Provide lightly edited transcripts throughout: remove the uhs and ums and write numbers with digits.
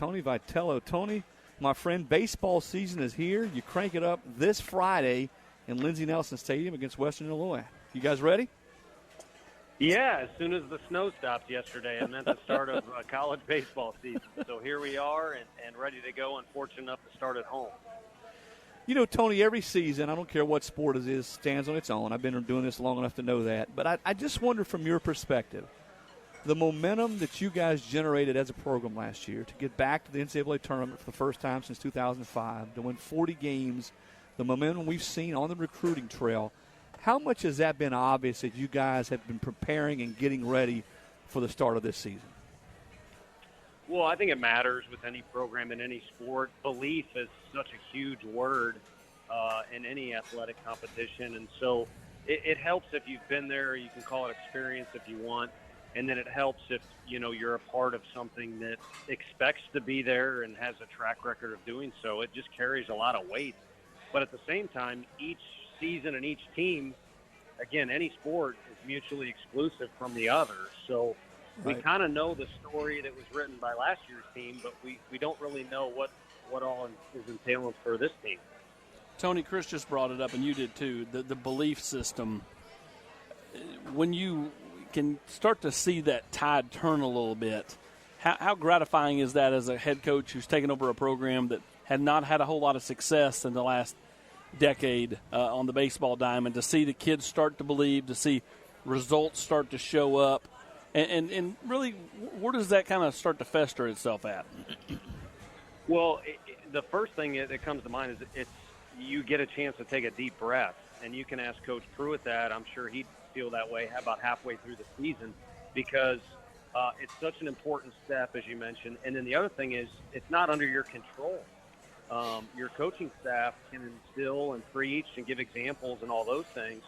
Tony Vitello. Tony, my friend, baseball season is here. You crank it up this Friday in Lindsey Nelson Stadium against Western Illinois. You guys ready? Yeah, as soon as the snow stopped yesterday, it meant the start of college baseball season. So here we are and ready to go and fortunate enough to start at home. You know, Tony, every season, I don't care what sport it is, stands on its own. I've been doing this long enough to know that. But I just wonder from your perspective, the momentum that you guys generated as a program last year to get back to the NCAA tournament for the first time since 2005, to win 40 games, the momentum we've seen on the recruiting trail, how much has that been obvious that you guys have been preparing and getting ready for the start of this season? Well, I think it matters with any program in any sport. Belief is such a huge word in any athletic competition. And so it helps if you've been there. You can call it experience if you want. And then it helps if, you're a part of something that expects to be there and has a track record of doing so. It just carries a lot of weight. But at the same time, each season and each team, again, any sport is mutually exclusive from the other. So we kind of know the story that was written by last year's team, but we don't really know what all is entailing for this team. Tony, Chris just brought it up, and you did too, the belief system. When you can start to see that tide turn a little bit, how gratifying is that as a head coach who's taken over a program that had not had a whole lot of success in the last decade on the baseball diamond, to see the kids start to believe, to see results start to show up, and really, where does that kind of start to fester itself at? Well, the first thing that comes to mind is you get a chance to take a deep breath, and you can ask Coach Pruitt that. I'm sure he'd feel that way about halfway through the season, because it's such an important step, as you mentioned. And then the other thing is it's not under your control. Your coaching staff can instill and preach and give examples and all those things,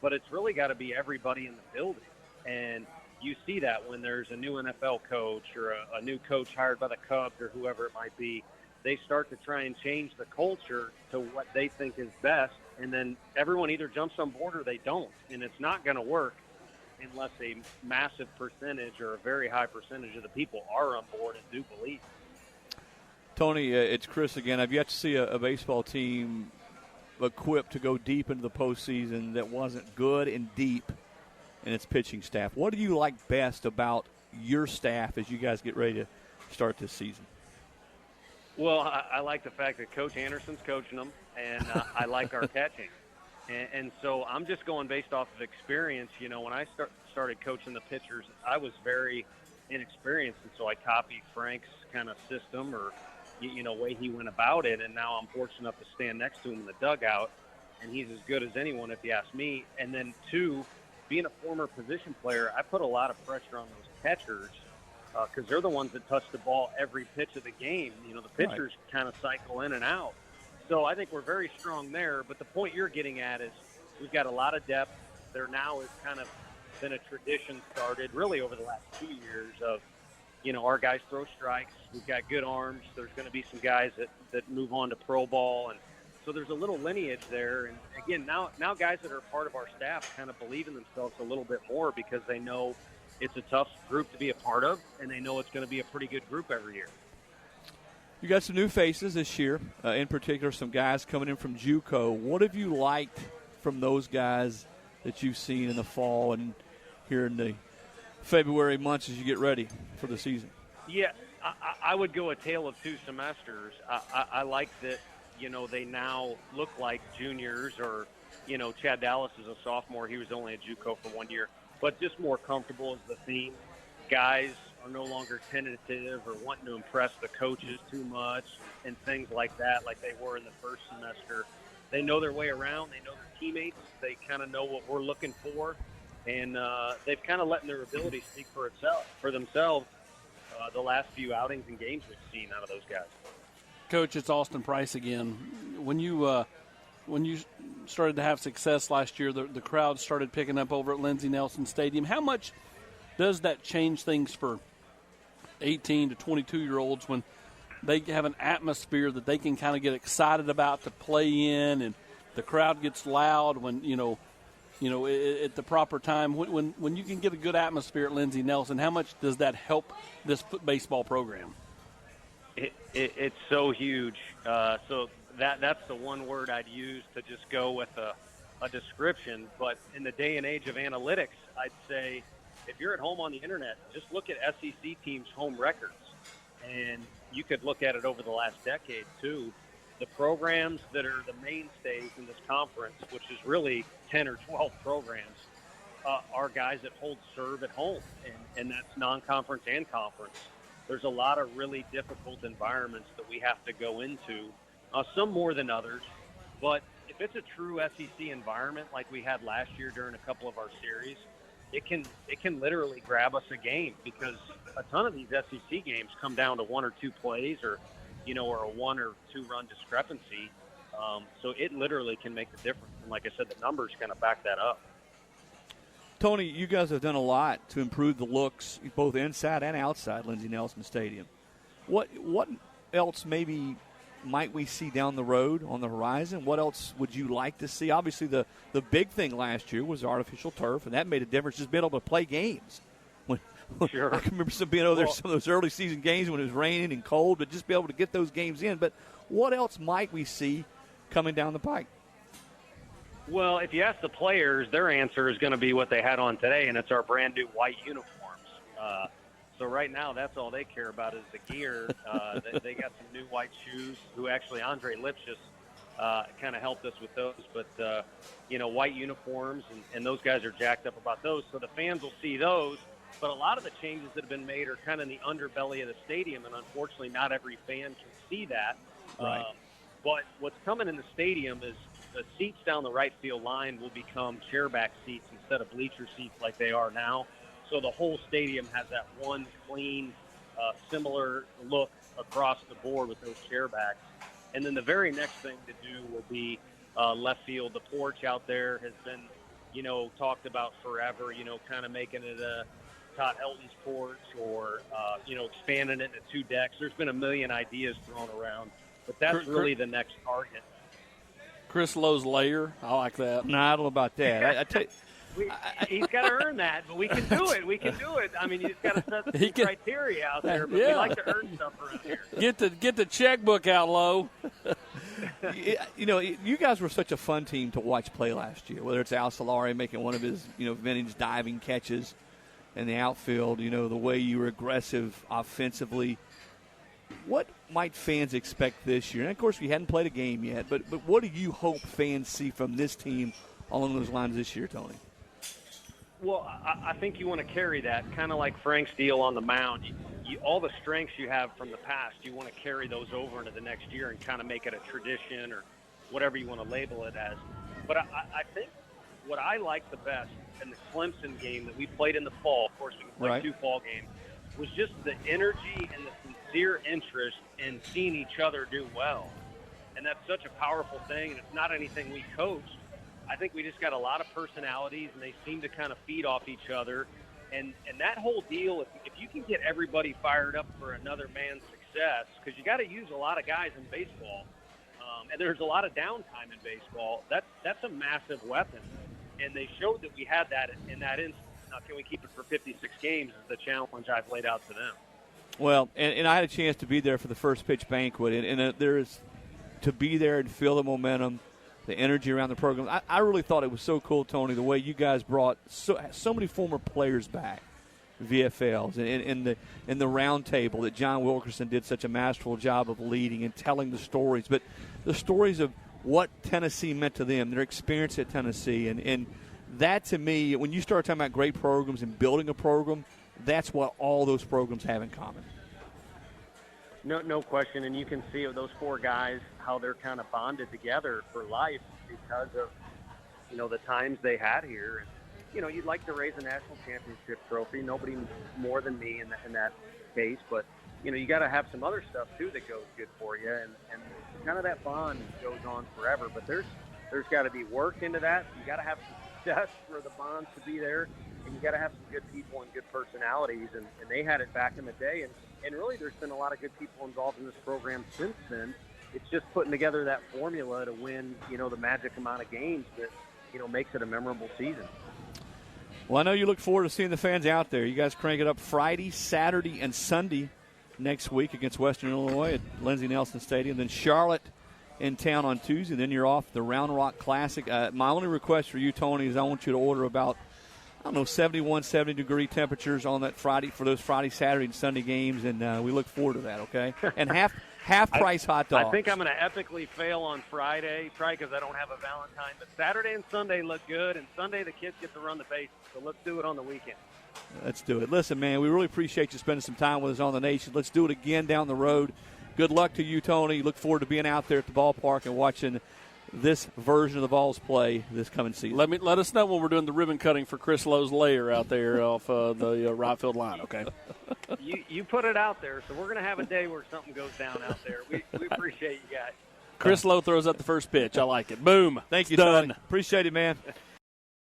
but it's really got to be everybody in the building. And you see that when there's a new NFL coach or a new coach hired by the Cubs or whoever it might be, they start to try and change the culture to what they think is best, and then everyone either jumps on board or they don't. And it's not going to work unless a massive percentage or a very high percentage of the people are on board and do believe. Tony, it's Chris again. I've yet to see a baseball team equipped to go deep into the postseason that wasn't good and deep in its pitching staff. What do you like best about your staff as you guys get ready to start this season? Well, I like the fact that Coach Anderson's coaching them, and I like our catching. And so I'm just going based off of experience. When I started coaching the pitchers, I was very inexperienced, and so I copied Frank's kind of system or way he went about it, and now I'm fortunate enough to stand next to him in the dugout, and he's as good as anyone if you ask me. And then, two, being a former position player, I put a lot of pressure on those catchers because they're the ones that touch the ball every pitch of the game. The pitchers kind of cycle in and out. So I think we're very strong there. But the point you're getting at is we've got a lot of depth. There now has kind of been a tradition started really over the last 2 years of, our guys throw strikes. We've got good arms. There's going to be some guys that move on to pro ball. And so there's a little lineage there. And, again, now guys that are part of our staff kind of believe in themselves a little bit more because they know it's a tough group to be a part of, and they know it's going to be a pretty good group every year. You got some new faces this year, in particular some guys coming in from JUCO. What have you liked from those guys that you've seen in the fall and here in the February months as you get ready for the season? Yeah, I would go a tale of two semesters. I like that, they now look like juniors, or, Chad Dallas is a sophomore. He was only a JUCO for 1 year, but just more comfortable is the theme. Guys are no longer tentative or wanting to impress the coaches too much and things like that, like they were in the first semester. They know their way around. They know their teammates. They kind of know what we're looking for. And they've kind of letting their ability speak for themselves the last few outings and games we've seen out of those guys. Coach, it's Austin Price again. When you started to have success last year, the crowd started picking up over at Lindsey Nelson Stadium. How much does that change things for 18 to 22-year-olds when they have an atmosphere that they can kind of get excited about to play in, and the crowd gets loud when, at the proper time? When you can get a good atmosphere at Lindsey Nelson, how much does that help this baseball program? It's so huge. So that's the one word I'd use to just go with a description. But in the day and age of analytics, I'd say if you're at home on the internet, just look at SEC teams' home records. And you could look at it over the last decade, too. The programs that are the mainstays in this conference, which is really 10 or 12 programs, are guys that hold serve at home, and that's non-conference and conference. There's a lot of really difficult environments that we have to go into, some more than others. But if it's a true SEC environment like we had last year during a couple of our series, it can literally grab us a game, because a ton of these SEC games come down to one or two plays or a 1 or 2 run discrepancy. So it literally can make the difference. And like I said, the numbers kind of back that up. Tony, you guys have done a lot to improve the looks both inside and outside Lindsey Nelson Stadium. What else maybe might we see down the road on the horizon? What else would you like to see? Obviously, the big thing last year was artificial turf, and that made a difference, just being able to play games. Sure. I can remember being over there some of those early season games when it was raining and cold, but just be able to get those games in. But what else might we see coming down the pike? Well, if you ask the players, their answer is going to be what they had on today, and it's our brand new white uniforms. So right now, that's all they care about is the gear. They got some new white shoes. Who actually, Andre Lipschitz kind of helped us with those. But white uniforms, and those guys are jacked up about those. So the fans will see those. But a lot of the changes that have been made are kind of in the underbelly of the stadium, and unfortunately, not every fan can see that. Right. But what's coming in the stadium is the seats down the right field line will become chairback seats instead of bleacher seats like they are now. So the whole stadium has that one clean, similar look across the board with those chairbacks. And then the very next thing to do will be left field. The porch out there has been, talked about forever, kind of making it a Todd Helton's porch or, expanding it into 2 decks. There's been a million ideas thrown around, but that's really the next target. Chris Lowe's layer. I like that. No, I don't know about that. I tell you, he's got to earn that, but we can do it. We can do it. I mean, he's got to set the criteria out there, but we like to earn stuff around here. Get the checkbook out, Lowe. You guys were such a fun team to watch play last year, whether it's Al Solari making one of his, vintage diving catches in the outfield, the way you were aggressive offensively. What might fans expect this year? And, of course, we hadn't played a game yet, but what do you hope fans see from this team along those lines this year, Tony? Well, I think you want to carry that, kind of like Frank's deal on the mound. All the strengths you have from the past, you want to carry those over into the next year and kind of make it a tradition or whatever you want to label it as. But I think what I like the best in the Clemson game that we played in the fall, of course we played 2 fall games, was just the energy and the sincere interest in seeing each other do well. And that's such a powerful thing, and it's not anything we coached. I think we just got a lot of personalities, and they seem to kind of feed off each other. And that whole deal, if you can get everybody fired up for another man's success, because you got to use a lot of guys in baseball, and there's a lot of downtime in baseball, that's a massive weapon. And they showed that we had that in that instance. Now, can we keep it for 56 games is the challenge I've laid out to them. Well, and I had a chance to be there for the first pitch banquet, and there is to be there and feel the momentum, the energy around the program. I really thought it was so cool, Tony, the way you guys brought so many former players back, VFLs, and the round table that John Wilkerson did such a masterful job of leading and telling the stories. But the stories of what Tennessee meant to them, their experience at Tennessee, and that to me, when you start talking about great programs and building a program, that's what all those programs have in common. No question, and you can see of those 4 guys how they're kind of bonded together for life because of, the times they had here. And, you'd like to raise a national championship trophy. Nobody more than me in that case, but, you got to have some other stuff, too, that goes good for you, and kind of that bond goes on forever. But there's got to be work into that. You got to have some success for the bonds to be there, and you got to have some good people and good personalities, and they had it back in the day. And really, there's been a lot of good people involved in this program since then. It's just putting together that formula to win, the magic amount of games that, makes it a memorable season. Well, I know you look forward to seeing the fans out there. You guys crank it up Friday, Saturday, and Sunday next week against Western Illinois at Lindsey Nelson Stadium. Then Charlotte in town on Tuesday. Then you're off the Round Rock Classic. My only request for you, Tony, is I want you to order about, 71, 70-degree temperatures on that Friday for those Friday, Saturday, and Sunday games, and we look forward to that, okay? And half-price hot dogs. I think I'm going to epically fail on Friday, probably because I don't have a Valentine. But Saturday and Sunday look good, and Sunday the kids get to run the bases. So let's do it on the weekend. Let's do it. Listen, man, we really appreciate you spending some time with us on the Nation. Let's do it again down the road. Good luck to you, Tony. Look forward to being out there at the ballpark and watching this version of the Vols play this coming season. Let us know when we're doing the ribbon cutting for Chris Lowe's layer out there off the right field line, okay? You put it out there, so we're going to have a day where something goes down out there. We appreciate you guys. Chris Lowe throws up the first pitch. I like it. Boom. Thank you, Done. Tony. Appreciate it, man.